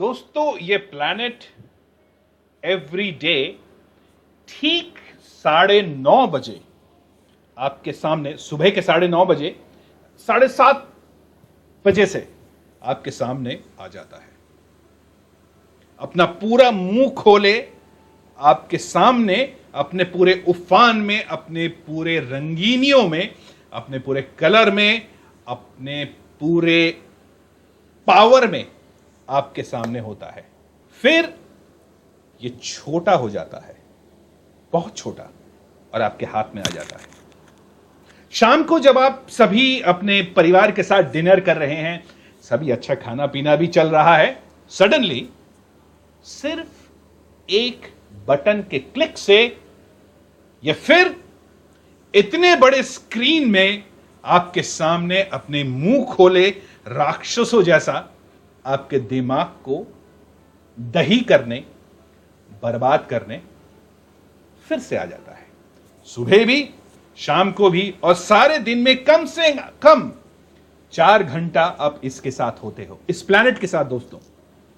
दोस्तों ये planet every day ठीक 9:30 बजे आपके सामने, सुबह के 9:30 बजे, 7:30 बजे से आपके सामने आ जाता है। अपना पूरा मुंह खोले आपके सामने, अपने पूरे उफान में, अपने पूरे रंगीनियों में, अपने पूरे कलर में, अपने पूरे पावर में आपके सामने होता है। फिर ये छोटा हो जाता है, बहुत छोटा, और आपके हाथ में आ जाता है। शाम को जब आप सभी अपने परिवार के साथ डिनर कर रहे हैं, सभी अच्छा खाना पीना भी चल रहा है, सडनली सिर्फ एक बटन के क्लिक से या फिर इतने बड़े स्क्रीन में आपके सामने अपने मुंह खोले राक्षसों जैसा आपके दिमाग को दही करने, बर्बाद करने फिर से आ जाता है। सुबह भी, शाम को भी, और सारे दिन में कम से कम 4 घंटा आप इसके साथ होते हो, इस प्लैनेट के साथ दोस्तों।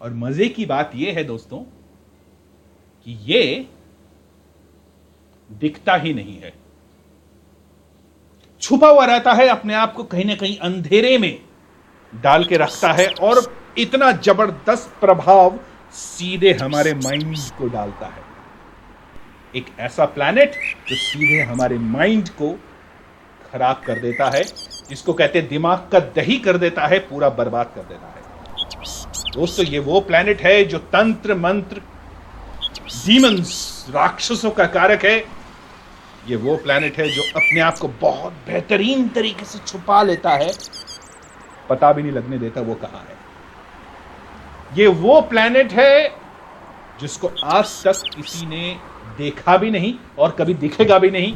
और मजे की बात यह है दोस्तों कि यह दिखता ही नहीं है, छुपा हुआ रहता है, अपने आप को कहीं ना कहीं अंधेरे में डाल के रखता है, और इतना जबरदस्त प्रभाव सीधे हमारे माइंड को डालता है। एक ऐसा प्लैनेट जो सीधे हमारे माइंड को खराब कर देता है, जिसको कहते हैं दिमाग का दही कर देता है, पूरा बर्बाद कर देता है। दोस्तों ये वो प्लैनेट है जो तंत्र मंत्र, डीमंस, राक्षसों का कारक है। ये वो प्लैनेट है जो अपने आप को बहुत बेहतरीन तरीके से छुपा लेता है, पता भी नहीं लगने देता वो कहां है। ये वो प्लैनेट है जिसको आज तक किसी ने देखा भी नहीं और कभी दिखेगा भी नहीं।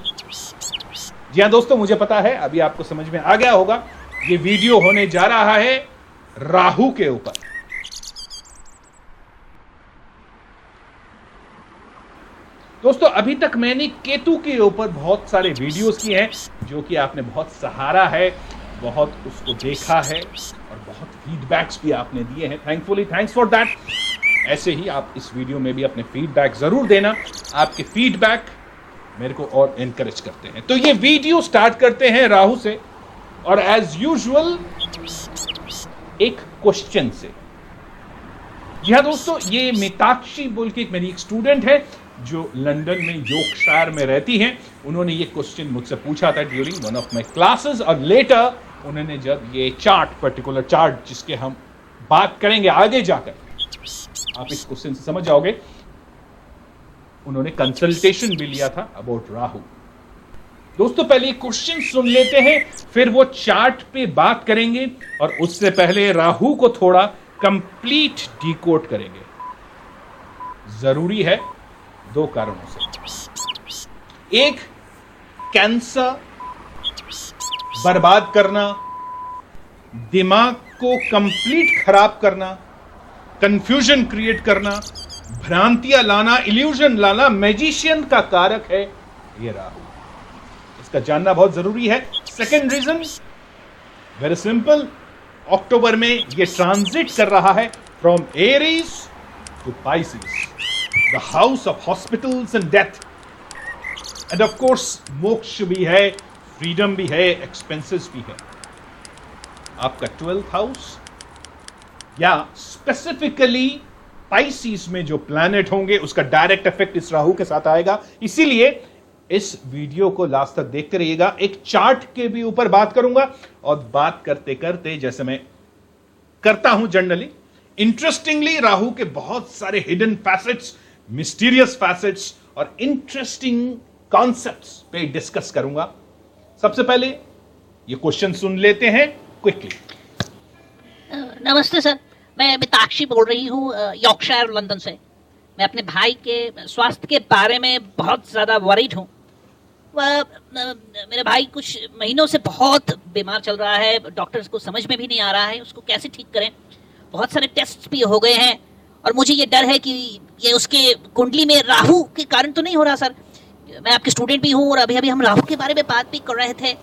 जी हां दोस्तों, मुझे पता है अभी आपको समझ में आ गया होगा। ये वीडियो होने जा रहा है राहु के ऊपर। दोस्तों अभी तक मैंने केतु के ऊपर बहुत सारे वीडियोस किए हैं, जो कि आपने बहुत सहारा है, बहुत उसको देखा है, और बहुत फीडबैक्स भी आपने दिए हैं। Thankfully, thanks for that. ऐसे ही आप इस वीडियो में भी अपने फीडबैक जरूर देना। आपके फीडबैक मेरे को और एनकरेज करते हैं। तो ये वीडियो स्टार्ट करते हैं राहु से, और एज यूजुअल एक क्वेश्चन से। जी हाँ दोस्तों, ये मीताक्षी बोल के मेरी एक स्टूडेंट है जो लंदन में यॉर्कशायर में रहती हैं। उन्होंने ये क्वेश्चन मुझसे पूछा था during one of my classes, और लेटर उन्होंने जब ये चार्ट, पर्टिकुलर चार्ट जिसके हम बात करेंगे आगे जाकर, आप इस क्वेश्चन से समझ जाओगे, उन्होंने कंसल्टेशन भी लिया था अबाउट राहु। दोस्तों पहले क्वेश्चन सुन लेते हैं, फिर वो चार्ट पे बात करेंगे, और उससे पहले राहु को थोड़ा कंप्लीट डिकोड करेंगे। जरूरी है 2 कारणों से। एक, कैंसर, बर्बाद करना, दिमाग को कंप्लीट खराब करना, कंफ्यूजन क्रिएट करना, भ्रांतियां लाना, इल्यूजन लाना, मैजिशियन का कारक है ये राहु। इसका जानना बहुत जरूरी है। Second reason, very simple, October में ये ट्रांजिट कर रहा है from Aries to Pisces, the house of hospitals and death, and of course मोक्ष भी है, फ्रीडम भी है, एक्सपेंसेस भी है। आपका 12th हाउस या स्पेसिफिकली पाइसेस में जो प्लैनेट होंगे, उसका डायरेक्ट इफेक्ट इस राहु के साथ आएगा। इसीलिए इस वीडियो को लास्ट तक देखते रहिएगा। एक चार्ट के भी ऊपर बात करूंगा, और बात करते करते, जैसे मैं करता हूं जनरली, इंटरेस्टिंगली राहु के बहुत सारे हिडन फैसेट्स, मिस्टीरियस फैसेट्स और इंटरेस्टिंग कॉन्सेप्ट्स पे डिस्कस करूंगा। सबसे पहले ये क्वेश्चन सुन लेते हैं क्विकली। नमस्ते सर, मैं मीताक्षी बोल रही हूँ यॉर्कशायर लंदन से। मैं अपने भाई के स्वास्थ्य के बारे में बहुत ज़्यादा वरीड हूँ। मेरे भाई कुछ महीनों से बहुत बीमार चल रहा है, डॉक्टर्स को समझ में भी नहीं आ रहा है उसको कैसे ठीक करें। बहुत सारे टेस्ट भी हो गए हैं, और मुझे ये डर है कि ये उसके कुंडली में राहु के कारण तो नहीं हो रहा सर। मैं आपके स्टूडेंट भी हूँ, और अभी अभी हम राहु के बारे में बात भी कर रहे थे।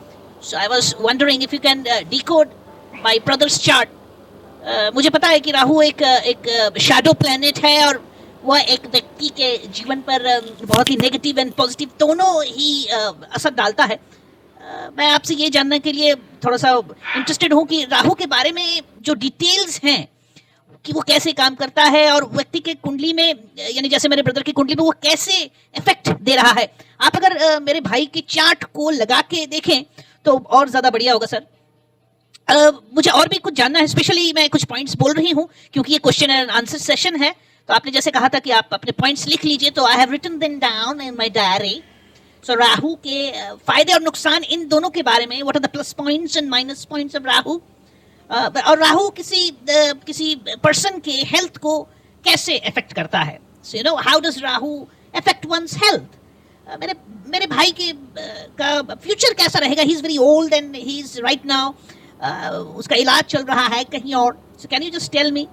So I was wondering if you can decode my brother's chart मुझे पता है कि राहु एक शैडो प्लैनेट है और वह एक व्यक्ति के जीवन पर बहुत ही नेगेटिव एंड पॉजिटिव दोनों ही असर डालता है। मैं आपसे ये जानने के लिए थोड़ा सा इंटरेस्टेड हूँ कि राहु के बारे में जो डिटेल्स हैं कि वो कैसे काम करता है और व्यक्ति के कुंडली में, यानी जैसे मेरे ब्रदर की कुंडली में वो कैसे इफेक्ट दे रहा है। आप अगर मेरे भाई की चार्ट को लगा के देखें तो और ज़्यादा बढ़िया होगा सर। मुझे और भी कुछ जानना है, स्पेशली मैं कुछ पॉइंट्स बोल रही हूँ क्योंकि ये क्वेश्चन एंड आंसर सेशन है। तो आपने जैसे कहा था कि आप अपने पॉइंट्स लिख लीजिए, तो I have written them down in my diary. So Rahu के फायदे और नुकसान इन दोनों के बारे में, what are the plus points and minus points of Rahu, और राहु किसी पर्सन के हेल्थ को कैसे इफेक्ट करता है। So you know how does Rahu effect one's health. मेरे भाई के का फ्यूचर कैसा रहेगा। He is very old and he is right now, उसका इलाज चल रहा है कहीं और। So can you just tell me.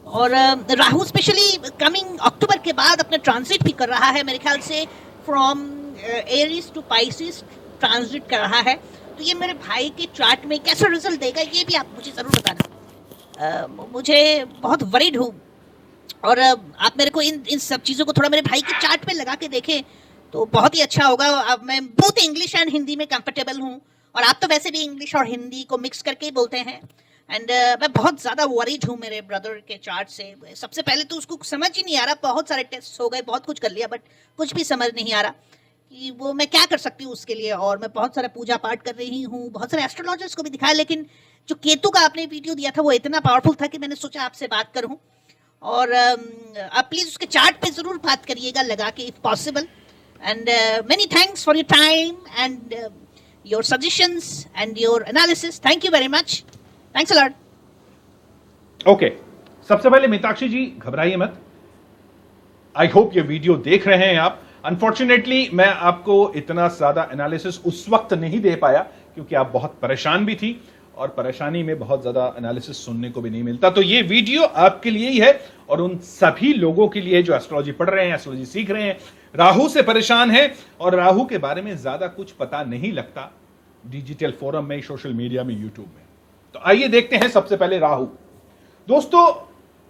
और राहु स्पेशली कमिंग अक्टूबर के बाद अपना ट्रांजिट भी कर रहा है मेरे ख्याल से, from Aries to Pisces transit कर रहा है। तो ये मेरे भाई के चार्ट में कैसा रिजल्ट देगा ये भी आप मुझे ज़रूर बताना। मुझे बहुत वरीड हूँ और आप मेरे को इन सब चीज़ों को थोड़ा मेरे भाई के चार्ट पे लगा के देखें तो बहुत ही अच्छा होगा। अब मैं बोथ इंग्लिश एंड हिंदी में कंफर्टेबल हूँ और आप तो वैसे भी इंग्लिश और हिंदी को मिक्स करके ही बोलते हैं। एंड मैं बहुत ज़्यादा वरीड हूँ मेरे ब्रदर के चार्ट से। सबसे पहले तो उसको समझ ही नहीं आ रहा, बहुत सारे टेस्ट हो गए, बहुत कुछ कर लिया, बट कुछ भी समझ नहीं आ रहा कि वो मैं क्या कर सकती हूँ उसके लिए। और मैं बहुत सारा पूजा पाठ कर रही हूँ, बहुत सारे एस्ट्रोलॉजर्स को भी दिखाया, लेकिन जो केतु का आपने वीडियो दिया था वो इतना पावरफुल था कि मैंने सोचा आपसे बात करूँ। और आप प्लीज़ उसके चार्ट पे ज़रूर बात करिएगा लगा के, if possible. And many thanks for your time and your suggestions and your analysis. Thank you very much. Thanks a lot. Okay, सबसे पहले मीनाक्षी जी घबराइए मत। आई होप ये वीडियो देख रहे हैं आप। अनफॉर्चुनेटली मैं आपको इतना ज्यादा एनालिसिस उस वक्त नहीं दे पाया क्योंकि आप बहुत परेशान भी थी और परेशानी में बहुत ज्यादा एनालिसिस सुनने को भी नहीं मिलता। तो ये वीडियो आपके लिए ही है और उन सभी लोगों के लिए जो एस्ट्रोलॉजी पढ़ रहे हैं, एस्ट्रोलॉजी सीख रहे हैं, राहु से परेशान है और राहु के बारे में ज्यादा कुछ पता नहीं लगता डिजिटल फोरम में, सोशल मीडिया में, यूट्यूब में। तो आइए देखते हैं सबसे पहले राहु। दोस्तों,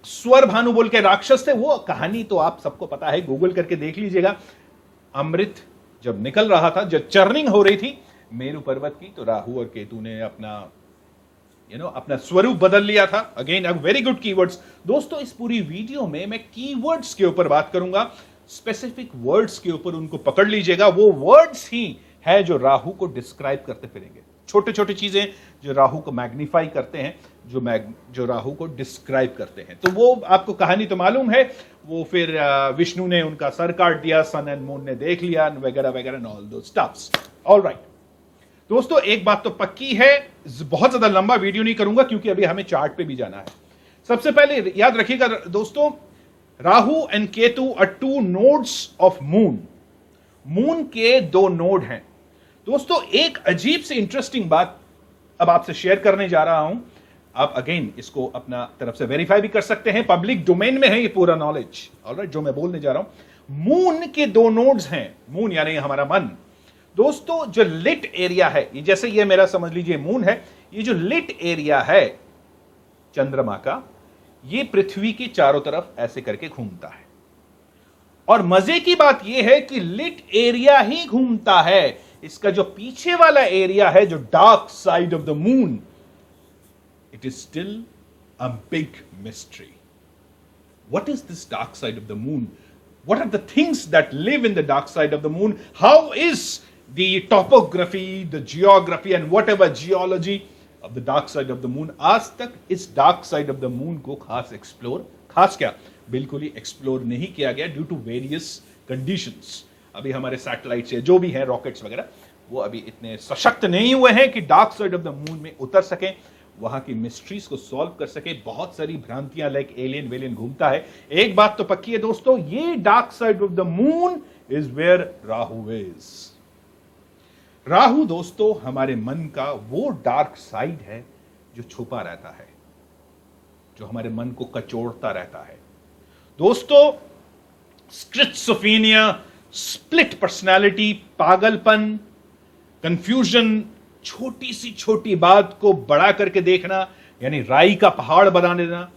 स्वर भानु बोल के राक्षस थे, वो कहानी तो आप सबको पता है, गूगल करके देख लीजिएगा। अमृत जब निकल रहा था, जब चर्निंग हो रही थी मेरु पर्वत की, तो राहु और केतु ने अपना स्वरूप बदल लिया था। Again very good keywords. दोस्तों, इस पूरी वीडियो में मैं कीवर्ड्स के ऊपर बात करूंगा, स्पेसिफिक वर्ड्स के ऊपर उनको पकड़ लीजिएगा। वो वर्ड्स ही है जो राहु को डिस्क्राइब करते फिरेंगे। छोटे छोटे चीजें जो राहु को मैग्नीफाई करते हैं, जो राहु को डिस्क्राइब करते हैं। तो वो आपको कहानी तो मालूम है, वो फिर विष्णु ने उनका सर काट दिया, सन एंड मून ने देख लिया, वगैरह वगैरह, ऑल दो स्टफ्स। ऑलराइट दोस्तों, एक बात तो पक्की है, बहुत ज्यादा लंबा वीडियो नहीं करूंगा क्योंकि अभी हमें चार्ट पे भी जाना है। सबसे पहले याद रखिएगा दोस्तों, Rahu and Ketu are two nodes of moon. Moon के दो नोड हैं। दोस्तों, एक अजीब से इंटरेस्टिंग बात अब आपसे शेयर करने जा रहा हूं। आप अगेन इसको अपना तरफ से वेरीफाई भी कर सकते हैं, पब्लिक डोमेन में है ये पूरा नॉलेज। ऑलराइट, जो मैं बोलने जा रहा हूं, मून के दो नोड्स हैं। मून यानी हमारा मन। दोस्तों, जो लिट एरिया है, ये जैसे ये मेरा समझ लीजिए मून है, ये जो लिट एरिया है चंद्रमा का, ये पृथ्वी के चारों तरफ ऐसे करके घूमता है। और मजे की बात यह है कि लिट एरिया ही घूमता है। इसका जो पीछे वाला एरिया है, जो dark side of the moon, it is still a big mystery. What is this dark side of the moon? What are the things that live in the dark side of the moon? How is the topography, the geography and whatever geology of the dark side of the moon? आज तक इस dark side of the moon को खास क्या बिल्कुल ही explore नहीं किया गया ड्यू टू वेरियस कंडीशंस। अभी हमारे सैटेलाइट से जो भी हैं, रॉकेट्स वगैरह, वो अभी इतने सशक्त नहीं हुए हैं कि dark side of the moon में उतर सकें, वहां की मिस्ट्रीज को सॉल्व कर सके। बहुत सारी भ्रांतियां लाइक एलियन वेलियन घूमता है। एक बात तो पक्की है दोस्तों, ये dark side of the moon is where Rahu is. Rahu दोस्तों हमारे मन का वो डार्क साइड है जो छुपा रहता है, जो हमारे मन को कचोड़ता रहता है। दोस्तों, स्किज़ोफ्रेनिया, स्प्लिट पर्सनालिटी, पागलपन, कंफ्यूजन, छोटी सी छोटी बात को बड़ा करके देखना, यानी राई का पहाड़ बना देना,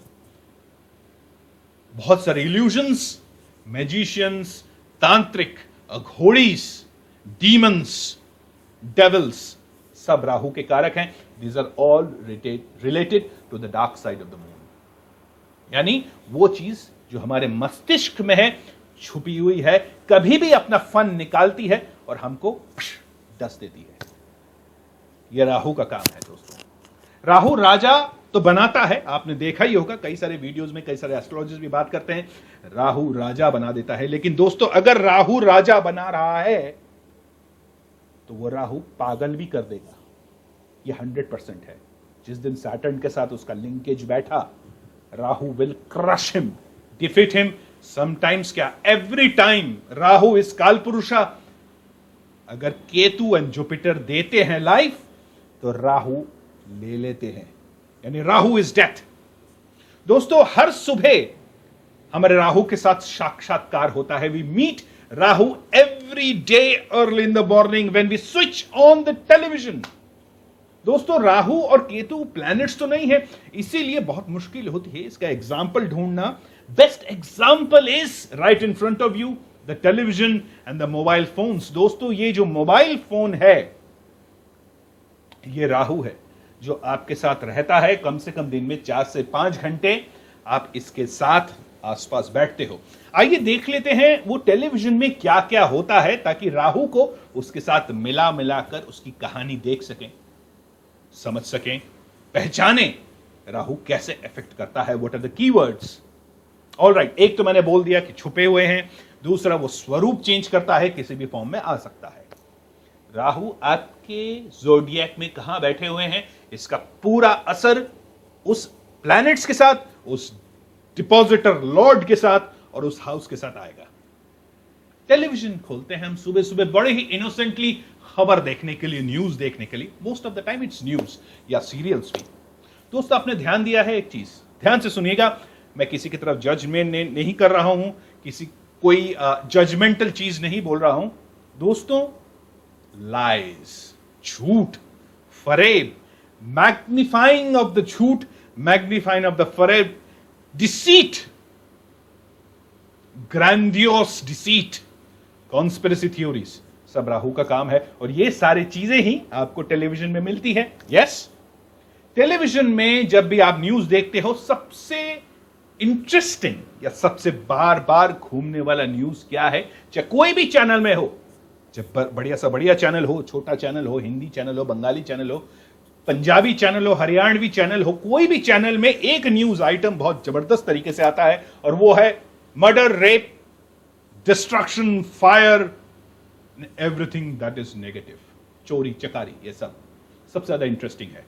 बहुत सारे इल्यूजन्स, मैजिशियंस, तांत्रिक, अघोड़ीस, डीमंस, डेविल्स, सब राहु के कारक हैं। These are all related to the dark side of the moon. यानी वो चीज जो हमारे मस्तिष्क में है, छुपी हुई है, कभी भी अपना फन निकालती है और हमको डस देती है। यह राहु का काम है दोस्तों। राहु राजा तो बनाता है, आपने देखा ही होगा, कई सारे वीडियोस में कई सारे एस्ट्रोलॉजर्स भी बात करते हैं, राहु राजा बना देता है। लेकिन दोस्तों, अगर राहु राजा बना रहा है तो वो राहु पागल भी कर देगा, ये 100% है। जिस दिन सैटर्न के साथ उसका लिंकेज बैठा, Rahu will crush him, defeat him, sometimes क्या, एवरी टाइम। राहु इस काल पुरुषा। अगर केतु एंड जुपिटर देते हैं लाइफ, तो राहु ले लेते हैं, यानी राहु इज डेथ। दोस्तों, हर सुबह हमारे राहु के साथ साक्षात्कार होता है। We meet Rahu every day early in the morning when we switch on the television. दोस्तों, राहु और केतु प्लैनेट्स तो नहीं है, इसीलिए बहुत मुश्किल होती है इसका एग्जाम्पल ढूंढना। Best example is right in front of you, the television and the mobile phones. दोस्तों, ये जो मोबाइल फोन है, ये राहु है जो आपके साथ रहता है। कम से कम दिन में 4 से 5 घंटे आप इसके साथ आसपास बैठते हो। आइए देख लेते हैं वो टेलीविजन में क्या क्या होता है, ताकि राहु को उसके साथ मिला मिलाकर उसकी कहानी देख सकें, समझ सकें, पहचाने राहु कैसे इफेक्ट करता है, what are the keywords. Alright, एक तो मैंने बोल दिया कि छुपे हुए हैं, दूसरा वो स्वरूप चेंज करता है, किसी भी फॉर्म में आ सकता है। राहु आपके ज़ोडिएक में कहां बैठे हुए हैं, इसका पूरा असर उस प्लैनेट्स के साथ, उस डिपॉजिटर लॉर्ड के साथ और उस हाउस के साथ आएगा। टेलीविजन खोलते हैं हम सुबह सुबह बड़े ही इनोसेंटली खबर देखने के लिए, न्यूज देखने के लिए। Most of the time it's news या सीरियल्स भी। दोस्तों, आपने ध्यान दिया है एक चीज, ध्यान से सुनिएगा, मैं किसी की तरफ जजमेंट नहीं कर रहा हूं, किसी कोई जजमेंटल चीज नहीं बोल रहा हूं। दोस्तों, लाइज, झूठ, फरेब, मैग्निफाइंग ऑफ द झूठ, मैग्निफाइंग ऑफ द फरेब, deceit, grandiose deceit, conspiracy theories, सब राहु का काम है। और ये सारी चीजें ही आपको टेलीविजन में मिलती है। यस, टेलीविजन में जब भी आप न्यूज देखते हो, सबसे इंटरेस्टिंग या सबसे बार बार घूमने वाला न्यूज क्या है, चाहे कोई भी चैनल में हो, चाहे बढ़िया सा बढ़िया चैनल हो, छोटा चैनल हो, हिंदी चैनल हो, बंगाली चैनल हो, पंजाबी चैनल हो, हरियाणवी चैनल हो, कोई भी चैनल में एक न्यूज आइटम बहुत जबरदस्त तरीके से आता है, और वो है murder, rape, destruction, fire, everything that is negative, चोरी चकारी, ये सब सबसे ज्यादा इंटरेस्टिंग है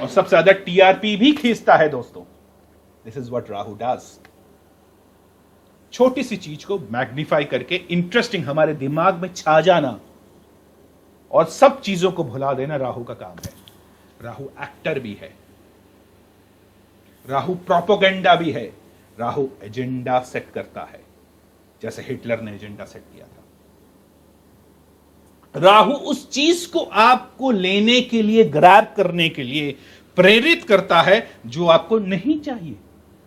और सबसे ज्यादा टीआरपी भी खींचता है। दोस्तों, this is what Rahu does. छोटी सी चीज को मैग्नीफाई करके इंटरेस्टिंग हमारे दिमाग में छा जाना और सब चीजों को भुला देना राहु का काम है। राहु एक्टर भी है, राहु प्रोपोगेंडा भी है, राहु एजेंडा सेट करता है, जैसे हिटलर ने एजेंडा सेट किया था। राहु उस चीज को आपको लेने के लिए, ग्रैब करने के लिए प्रेरित करता है जो आपको नहीं चाहिए।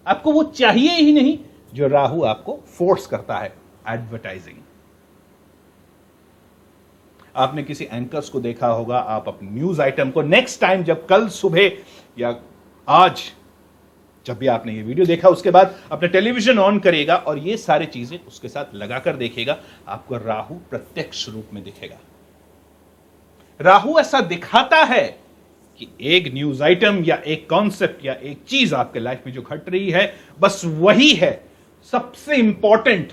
आपको वो चाहिए ही नहीं जो राहु आपको फोर्स करता है। एडवर्टाइजिंग, आपने किसी एंकर्स को देखा होगा, आप अपने न्यूज आइटम को नेक्स्ट टाइम, जब कल सुबह या आज जब भी आपने ये वीडियो देखा, उसके बाद अपना टेलीविजन ऑन करेगा और ये सारी चीजें उसके साथ लगाकर देखेगा, आपको राहु प्रत्यक्ष रूप में दिखेगा। राहु ऐसा दिखाता है कि एक न्यूज आइटम या एक कॉन्सेप्ट या एक चीज आपके लाइफ में जो घट रही है, बस वही है सबसे इंपॉर्टेंट,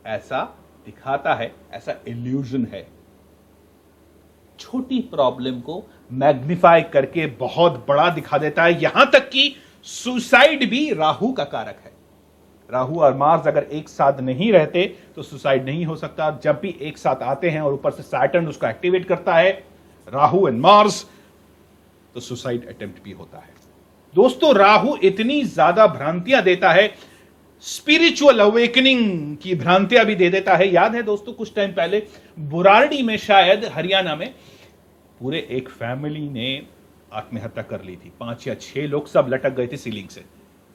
ऐसा दिखाता है, ऐसा इल्यूजन है। छोटी प्रॉब्लम को मैग्नीफाई करके बहुत बड़ा दिखा देता है। यहां तक कि सुसाइड भी राहु का कारक है। राहु और मार्स अगर एक साथ नहीं रहते तो सुसाइड नहीं हो सकता। जब भी एक साथ आते हैं और ऊपर से सैटर्न उसको एक्टिवेट करता है, राहु एंड मार्स, तो सुसाइड अटेम्प्ट भी होता है। दोस्तों, राहु इतनी ज्यादा भ्रांतियां देता है, स्पिरिचुअल अवेकनिंग की भ्रांतियां भी दे देता है। याद है दोस्तों, कुछ टाइम पहले बुरारडी में, शायद हरियाणा में, पूरे एक फैमिली ने आत्महत्या कर ली थी। 5 या 6 लोग सब लटक गए थे सीलिंग से।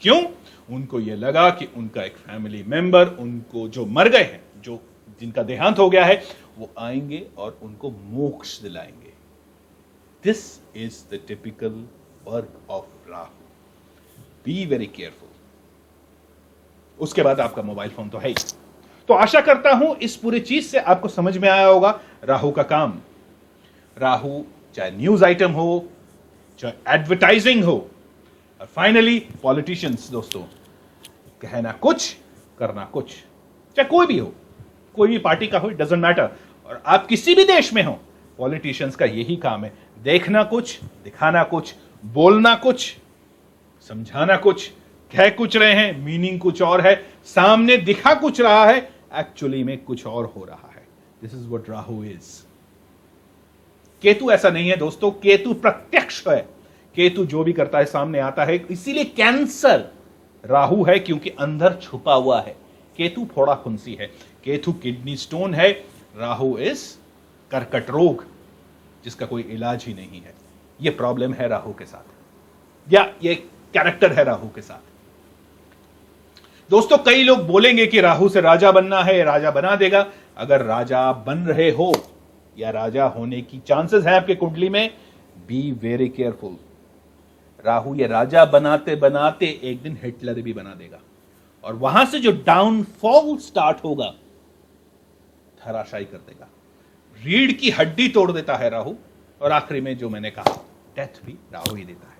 क्यों? उनको यह लगा कि उनका एक फैमिली मेंबर, उनको जो मर गए हैं, जो जिनका देहांत हो गया है, वो आएंगे और उनको मोक्ष दिलाएंगे। This is the typical work of Rahu. Be very careful. उसके बाद आपका मोबाइल फोन तो है ही। तो आशा करता हूं इस पूरी चीज से आपको समझ में आया होगा राहु का काम। राहु चाहे न्यूज आइटम हो, चाहे एडवर्टाइजिंग हो, और फाइनली पॉलिटिशियंस दोस्तों, कहना कुछ करना कुछ, चाहे कोई भी हो, कोई भी पार्टी का हो, इट डजंट मैटर। और आप किसी भी देश में हो, पॉलिटिशियंस का यही काम है, देखना कुछ, दिखाना कुछ, बोलना कुछ, समझाना कुछ, कह कुछ रहे हैं, मीनिंग कुछ और है, सामने दिखा कुछ रहा है, एक्चुअली में कुछ और हो रहा है। This is what Rahu is. Ketu ऐसा नहीं है दोस्तों, केतु प्रत्यक्ष है। केतु जो भी करता है सामने आता है, इसीलिए कैंसर राहु है, क्योंकि अंदर छुपा हुआ है। केतु फोड़ा फुंसी है, केतु किडनी स्टोन है, राहु इज कर्कट रोग, जिसका कोई इलाज ही नहीं है। यह प्रॉब्लम है राहु के साथ, या ये कैरेक्टर है राहु के साथ। दोस्तों कई लोग बोलेंगे कि राहु से राजा बनना है, राजा बना देगा। अगर राजा बन रहे हो या राजा होने की चांसेस है आपके कुंडली में, बी वेरी केयरफुल। राहु ये राजा बनाते बनाते एक दिन हिटलर भी बना देगा, और वहां से जो डाउनफॉल स्टार्ट होगा, धराशायी कर देगा। रीढ़ की हड्डी तोड़ देता है राहु, और आखिरी में जो मैंने कहा, डेथ भी राहु ही देता है।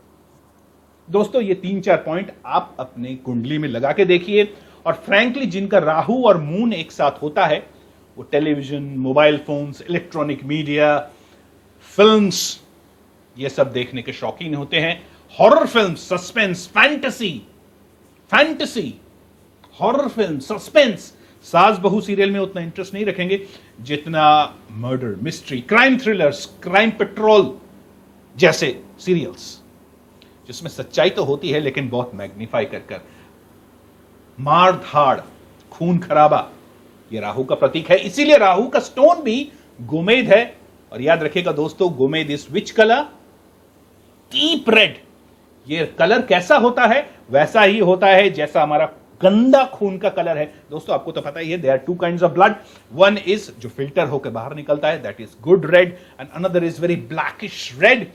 दोस्तों ये 3-4 पॉइंट आप अपने कुंडली में लगा के देखिए, और फ्रैंकली जिनका राहु और मून एक साथ होता है, वो television, mobile phones, electronic media, films, ये सब देखने के शौकीन होते हैं। Horror film, suspense, fantasy, horror film, suspense. सास बहू सीरियल में उतना इंटरेस्ट नहीं रखेंगे जितना murder mystery, crime thrillers, crime petrol जैसे सीरियल्स, जिसमें सच्चाई तो होती है लेकिन बहुत मैग्नीफाई कर मार धाड़, खून खराबा, ये राहु का प्रतीक है। इसीलिए राहु का स्टोन भी गोमेद है। और याद रखिएगा दोस्तों, gomed is which colour? Deep red. ये कलर कैसा होता है? वैसा ही होता है जैसा हमारा गंदा खून का कलर है। दोस्तों आपको तो पता ही है, there are 2 kinds of blood. One is जो फिल्टर होकर बाहर निकलता है, that is good red, and another is very blackish red,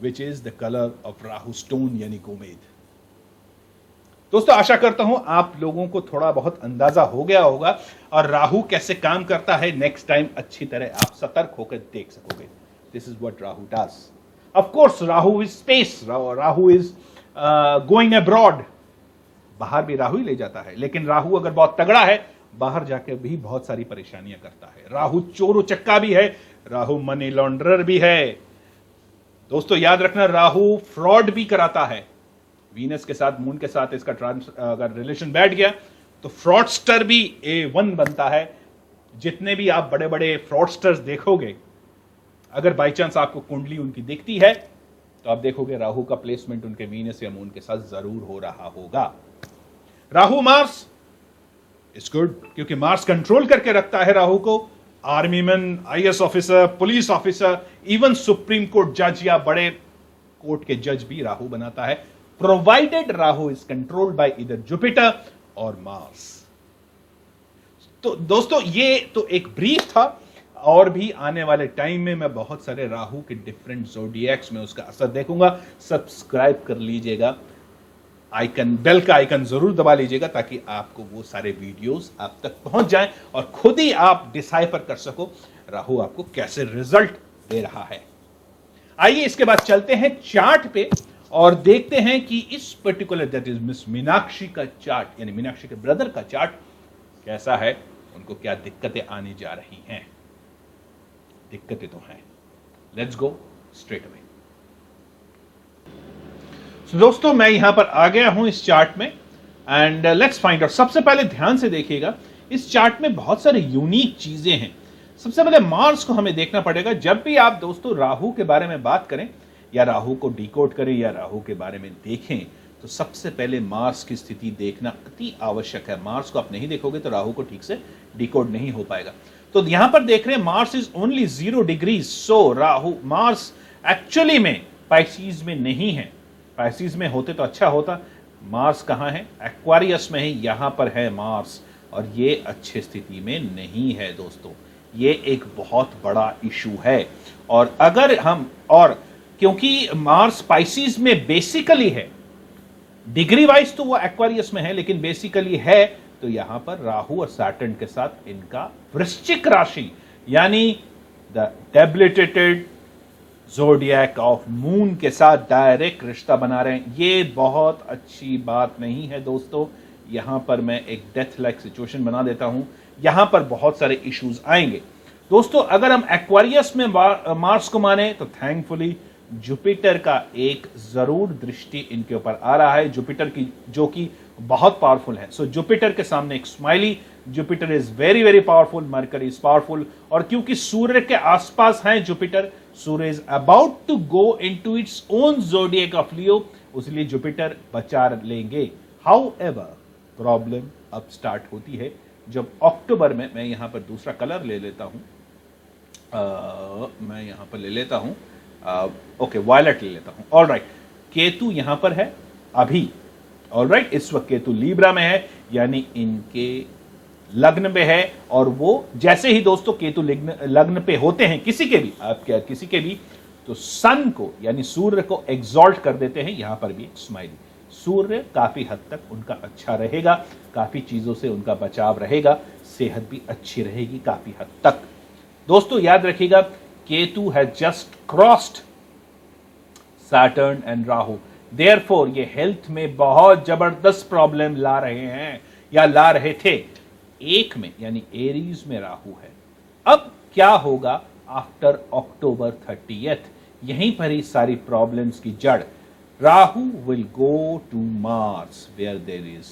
which is the color of Rahu stone यानी गोमेद। दोस्तों आशा करता हूं आप लोगों को थोड़ा बहुत अंदाजा हो गया होगा, और राहु कैसे काम करता है नेक्स्ट टाइम अच्छी तरह आप सतर्क होकर देख सकोगे। This is what Rahu does. Of course Rahu is space, Rahu is going abroad, बाहर भी राहु ही ले जाता है। लेकिन राहु अगर बहुत तगड़ा है, बाहर जाकर भी बहुत सारी परेशानियां करता है। राहु चोर चक्का भी है, राहु मनी लॉन्ड्रर भी है। दोस्तों याद रखना, राहु फ्रॉड भी कराता है। वीनस के साथ, मून के साथ इसका अगर रिलेशन बैठ गया तो फ्रॉडस्टर भी A1 बनता है। जितने भी आप बड़े बड़े फ्रॉडस्टर्स देखोगे, अगर बाई चांस आपको कुंडली उनकी दिखती है, तो आप देखोगे राहु का प्लेसमेंट उनके वीनस या मून के साथ जरूर हो रहा होगा। राहु मार्स इज गुड, क्योंकि मार्स कंट्रोल करके रखता है राहु को। Army man, IAS officer, police officer, even supreme court जज या बड़े कोर्ट के जज भी राहु बनाता है, provided Rahu is controlled by either Jupiter और मार्स। तो दोस्तों ये तो एक ब्रीफ था, और भी आने वाले टाइम में मैं बहुत सारे राहु के डिफरेंट ज़ोडिएक्स में उसका असर देखूंगा। सब्सक्राइब कर लीजिएगा, आइकन, बेल का आइकन जरूर दबा लीजिएगा, ताकि आपको वो सारे वीडियोस आप तक पहुंच जाएं और खुद ही आप डिसाइफर कर सको राहु आपको कैसे रिजल्ट दे रहा है। आइए इसके बाद चलते हैं चार्ट पे और देखते हैं कि इस particular, that is miss Meenakshi का चार्ट, यानी मीनाक्षी के ब्रदर का चार्ट कैसा है, उनको क्या दिक्कतें आने जा रही हैं। दिक्कतें तो हैं। Let's go straight away. दोस्तों मैं यहां पर आ गया हूं इस चार्ट में, एंड लेट्स फाइंड आउट। सबसे पहले ध्यान से देखिएगा, इस चार्ट में बहुत सारे यूनिक चीजें हैं। सबसे पहले मार्स को हमें देखना पड़ेगा। जब भी आप दोस्तों राहु के बारे में बात करें, या राहु को डिकोड करें, या राहु के बारे में देखें, तो सबसे पहले मार्स की स्थिति देखना अति आवश्यक है। मार्स को आप नहीं देखोगे तो राहु को ठीक से डिकोड नहीं हो पाएगा। तो यहां पर देख रहे हैं Mars is only 0 degree, so Rahu, Mars actually में स्पाइसीज में नहीं है। स्पाइसीज में होते तो अच्छा होता। मार्स कहाँ है? एक्वारियस में है, यहाँ पर है मार्स, और ये अच्छी स्थिति में नहीं है दोस्तों। ये एक बहुत बड़ा इशू है। और अगर हम, और क्योंकि मार्स स्पाइसीज में बेसिकली है, डिग्री वाइज तो वो एक्वारियस में है, लेकिन बेसिकली है तो यहां पर राहु और सैटर्न के साथ इनका वृश्चिक राशि यानी the debilitated zodiac of moon के साथ डायरेक्ट रिश्ता बना रहे हैं। ये बहुत अच्छी बात नहीं है दोस्तों। यहां पर मैं एक डेथ लाइक सिचुएशन बना देता हूं, यहां पर बहुत सारे इश्यूज आएंगे दोस्तों। अगर हम एक्वारियस में मार्स को माने तो थैंकफुली जुपिटर का एक जरूर दृष्टि इनके ऊपर आ रहा है, जुपिटर की, जो कि बहुत पावरफुल है। सो जुपिटर के सामने एक smiley, Jupiter is very very powerful, Mercury is powerful, और क्योंकि सूर्य के आसपास है Jupiter, Surya is about to go into its own zodiac of Leo, इसलिए जुपिटर बचा लेंगे। हाउएवर प्रॉब्लम अब स्टार्ट होती है जब अक्टूबर में, मैं यहां पर दूसरा कलर ले लेता हूं, मैं यहां पर ले लेता हूं ओके वायलेट ले लेता हूं। ऑलराइट, केतु यहां पर है अभी, ऑलराइट, इस वक्त केतु लीब्रा में है, यानी इनके लग्न पे है, और वो जैसे ही दोस्तों केतु लग्न पे होते हैं किसी के भी, आप क्या किसी के भी, तो सन को यानी सूर्य को एग्जॉल्ट कर देते हैं। यहां पर भी एक स्माइली, सूर्य काफी हद तक उनका अच्छा रहेगा, काफी चीजों से उनका बचाव रहेगा, सेहत भी अच्छी रहेगी काफी हद तक। दोस्तों याद रखिएगा, केतु है just crossed Saturn and Rahu, therefore ये हेल्थ में बहुत जबरदस्त प्रॉब्लम ला रहे हैं या ला रहे थे। एक में यानी एरीज में राहु है। अब क्या होगा आफ्टर अक्टूबर 30th? यहीं पर ही सारी प्रॉब्लम्स की जड़। Rahu will go to Mars where there is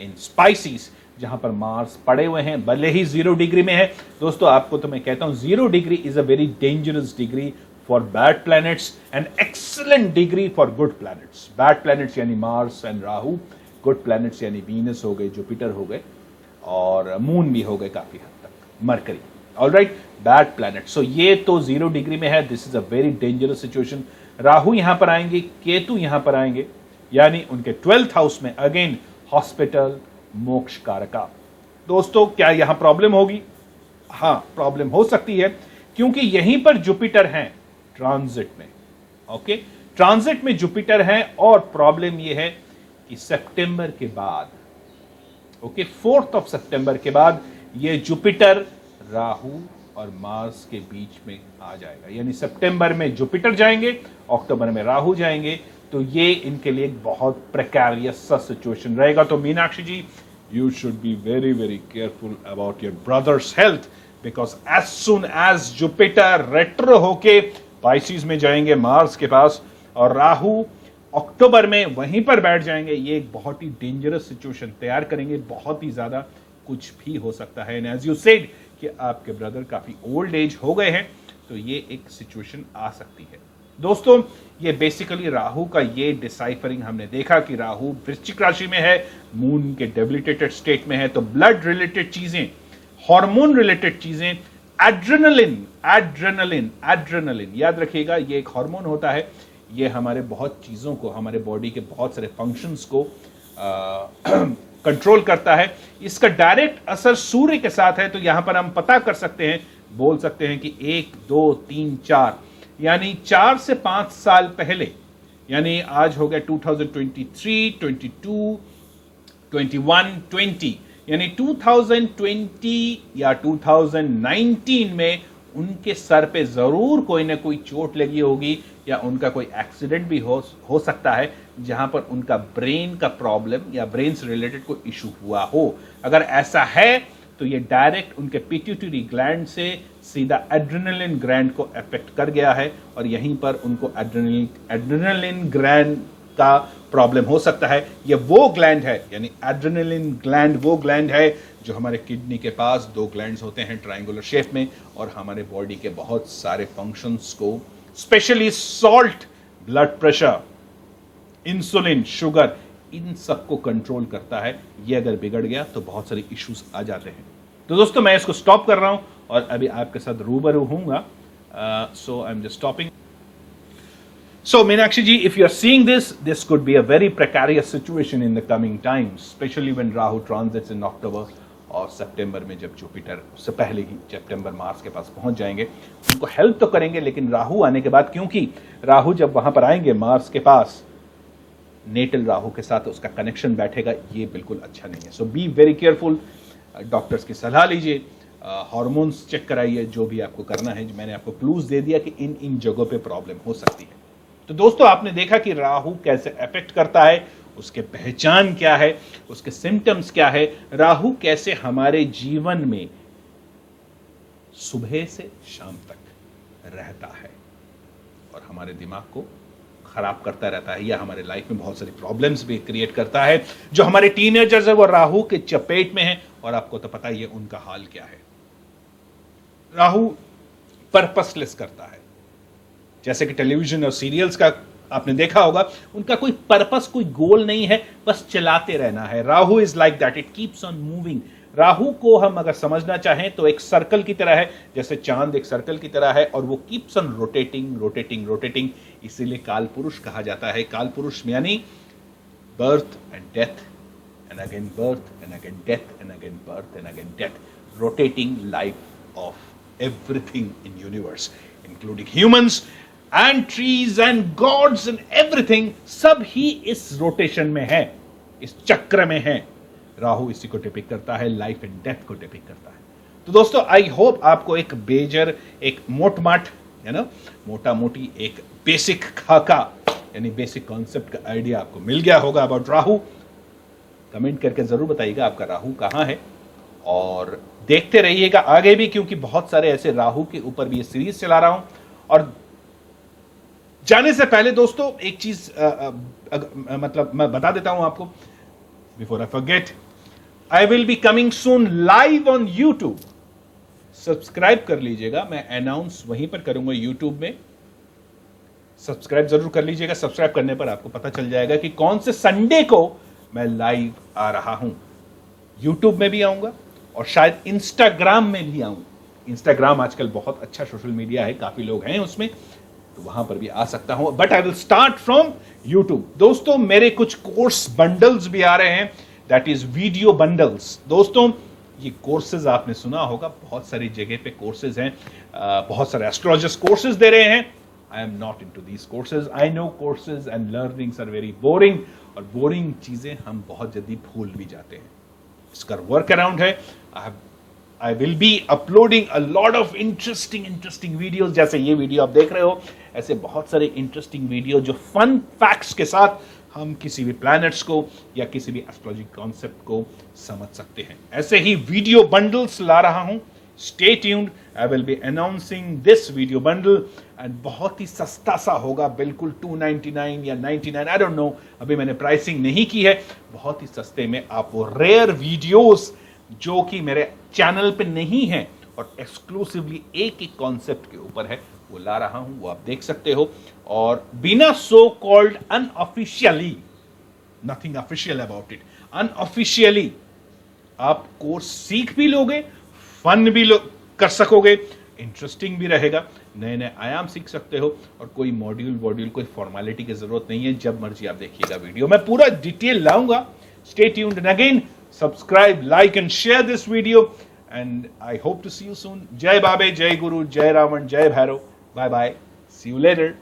in spices, जहां पर मार्स पड़े हुए हैं, भले ही 0 डिग्री में है। दोस्तों आपको तो मैं कहता हूं 0 degree is a very dangerous degree for bad planets and excellent degree for good planets. Bad planets यानी Mars and Rahu, good planets यानी वीनस हो गए, जुपिटर हो गए, और मून भी हो गए काफी हद तक, Mercury. Alright, bad planet. So ये तो 0 डिग्री में है, this is a very dangerous situation. Rahu यहां पर आएंगे, केतु यहां पर आएंगे, यानी उनके 12th हाउस में अगेन हॉस्पिटल, मोक्ष कारका। दोस्तों क्या यहां प्रॉब्लम होगी? हां, प्रॉब्लम हो सकती है, क्योंकि यहीं पर जुपिटर हैं ट्रांजिट में। ओके, ट्रांजिट में जुपिटर है, और प्रॉब्लम यह है कि सितंबर के बाद, ओके 4th of September के बाद ये जुपिटर राहु और मार्स के बीच में आ जाएगा। यानी सितंबर में जुपिटर जाएंगे, अक्टूबर में राहु जाएंगे, तो ये इनके लिए एक बहुत प्रेकारियस सा सिचुएशन रहेगा। तो Meenakshi ji, you should be very very careful about your brother's health, because as soon as Jupiter retro होके पाइसिस में जाएंगे मार्स के पास, और राहु अक्टूबर में वहीं पर बैठ जाएंगे, ये एक बहुत ही डेंजरस सिचुएशन तैयार करेंगे। बहुत ही ज्यादा कुछ भी हो सकता है। एंड एज यू सेड कि आपके ब्रदर काफी ओल्ड एज हो गए हैं, तो ये एक सिचुएशन आ सकती है। दोस्तों ये बेसिकली राहु का ये डिसाइफरिंग हमने देखा कि राहु वृश्चिक राशि में है, मून के डेबिलिटेटेड स्टेट में है, तो ब्लड रिलेटेड चीजें, हार्मोन रिलेटेड चीजें, एड्रेनलिन एड्रेनलिन एड्रेनलिन याद रखिएगा, ये एक हार्मोन होता है, ये हमारे बहुत चीज़ों को, हमारे बॉडी के बहुत सारे फंक्शंस को कंट्रोल करता है। इसका डायरेक्ट असर सूर्य के साथ है, तो यहां पर हम पता कर सकते हैं, बोल सकते हैं कि 1, 2, 3, 4 यानी 4 से 5 साल पहले, यानी आज हो गया 2023, 22, 21, 20, यानी 2020 या 2019 में उनके सर पे जरूर कोई ना कोई चोट लगी होगी, या उनका कोई एक्सीडेंट भी हो सकता है जहां पर उनका ब्रेन का प्रॉब्लम या ब्रेन से रिलेटेड कोई इशू हुआ हो। अगर ऐसा है तो ये डायरेक्ट उनके पिट्यूटरी ग्लैंड से सीधा एड्रेनलिन ग्लैंड को अफेक्ट कर गया है, और यहीं पर उनको एड्रेनलिन ग्लैंड का प्रॉब्लम हो सकता है। ये वो ग्लैंड है, यानी एड्रेनलिन ग्लैंड वो ग्लैंड है जो हमारे किडनी के पास 2 ग्लैंड्स होते हैं ट्रायंगुलर शेप में, और हमारे बॉडी के बहुत सारे फंक्शंस को, specially salt, blood pressure, insulin, sugar, इन सबको कंट्रोल करता है। ये अगर बिगड़ गया तो बहुत सारे इश्यूज आ जाते हैं। तो दोस्तों मैं इसको स्टॉप कर रहा हूं और अभी आपके साथ रूबरू हूंगा। So I am just stopping. So, Meenakshi ji, if you are seeing this, this could be a very precarious situation in the coming times, especially when Rahu transits in October और सितंबर में जब जुपिटर उससे पहले ही सितंबर मार्च के पास पहुंच जाएंगे, उनको help तो करेंगे, लेकिन राहु आने के बाद, क्योंकि राहु जब वहां पर आएंगे मार्स के पास, नेटल राहु के साथ उसका कनेक्शन बैठेगा, ये बिल्कुल अच्छा नहीं है. सो बी वेरी केयरफुल, डॉक्टर्स की सलाह लीजिए, हार्मोन्स चेक कराइए, जो भी आपको करना है. मैंने आपको क्लूज दे दिया कि इन इन जगहों पे प्रॉब्लम हो सकती है. तो दोस्तों, आपने देखा कि राहु कैसे अफेक्ट करता है, उसके पहचान क्या है, उसके सिम्टम्स क्या है, राहु कैसे हमारे जीवन में सुबह से शाम तक रहता है और हमारे दिमाग को खराब करता रहता है, या हमारे लाइफ में बहुत सारी प्रॉब्लम्स भी क्रिएट करता है. जो हमारे टीनेजर्स है वो राहु के चपेट में है, और आपको तो पता ही है उनका हाल क्या है. राहु पर्पसलेस करता है. जैसे कि टेलीविजन और सीरियल्स का आपने देखा होगा, उनका कोई पर्पस, कोई गोल नहीं है, बस चलाते रहना है. Rahu is like that, it keeps on moving. Rahu को हम अगर समझना चाहें तो एक सर्कल की तरह है, जैसे चांद एक सर्कल की तरह है, और वो keeps on rotating rotating rotating. इसीलिए काल पुरुष कहा जाता है. काल पुरुष यानी birth and death and again birth and again death and again birth and again death, rotating life of everything in universe, including humans and trees and gods and everything. सब ही इस रोटेशन में है, इस चक्र में है. राहु इसी को डिपिक्ट करता है, लाइफ एंड डेथ को डिपिक्ट करता है. तो दोस्तों, आई होप आपको एक बेजर, एक मोटमाट, है ना, मोटा मोटी एक बेसिक खाका यानी बेसिक कॉन्सेप्ट का आइडिया आपको मिल गया होगा अबाउट राहु. कमेंट करके जरूर बताइएगा आपका राहु कहां है, और देखते रहिएगा आगे भी, क्योंकि बहुत सारे ऐसे राहु के ऊपर भी ये सीरीज चला रहा हूं. और जाने से पहले दोस्तों एक चीज मतलब मैं बता देता हूं आपको, before I forget, I will be coming soon live on YouTube. Subscribe कर लीजिएगा, मैं अनाउंस वहीं पर करूंगा यूट्यूब में. सब्सक्राइब जरूर कर लीजिएगा. सब्सक्राइब करने पर आपको पता चल जाएगा कि कौन से संडे को मैं लाइव आ रहा हूं. यूट्यूब में भी आऊंगा और शायद इंस्टाग्राम में भी आऊंगा. इंस्टाग्राम आजकल बहुत अच्छा सोशल मीडिया है, काफी लोग हैं उसमें, तो वहां पर भी आ सकता हूं. But I will start from YouTube. दोस्तों, मेरे कुछ कोर्स बंडल्स भी आ रहे हैं, दैट इज वीडियो बंडल्स. दोस्तों, ये कोर्सेज आपने सुना होगा, बहुत सारी जगह पे कोर्सेज हैं, बहुत सारे एस्ट्रोलॉजर्स कोर्सेज दे रहे हैं. I am not into these courses. I know courses and learnings are very boring, और बोरिंग चीजें हम बहुत जल्दी भूल भी जाते हैं. इसका वर्क अराउंड है. I will be uploading a lot of interesting videos. जैसे ये वीडियो आप देख रहे हो, ऐसे बहुत सारे इंटरेस्टिंग वीडियो जो फन फैक्ट्स के साथ हम किसी भी प्लैनेट्स को या किसी भी एस्ट्रोलॉजी कॉन्सेप्ट को समझ सकते हैं. ऐसे ही वीडियो बंडल्स ला रहा हूं. Stay tuned, I will be announcing this video bundle, and बहुत ही सस्ता सा होगा, बिल्कुल 299 या 99, आई डोंट नो, अभी मैंने प्राइसिंग नहीं की है. बहुत ही सस्ते में आप वो रेयर वीडियोस जो कि मेरे चैनल पे नहीं है और एक्सक्लूसिवली एक एक कॉन्सेप्ट के ऊपर है, वो ला रहा हूं, वो आप देख सकते हो. और बिना so called unofficially, nothing official about it, unofficially आप कोर्स सीख भी लोगे, फन भी कर सकोगे, इंटरेस्टिंग भी रहेगा, नए नए आयाम सीख सकते हो, और कोई मॉड्यूल कोई फॉर्मेलिटी की जरूरत नहीं है. जब मर्जी आप देखिएगा वीडियो, मैं पूरा डिटेल लाऊंगा. Stay tuned, and again subscribe, like and share this video, and I hope to see you soon. Jai Babe, Jai Guru, Jai Raman, Jai Bhairav. Bye bye. See you later.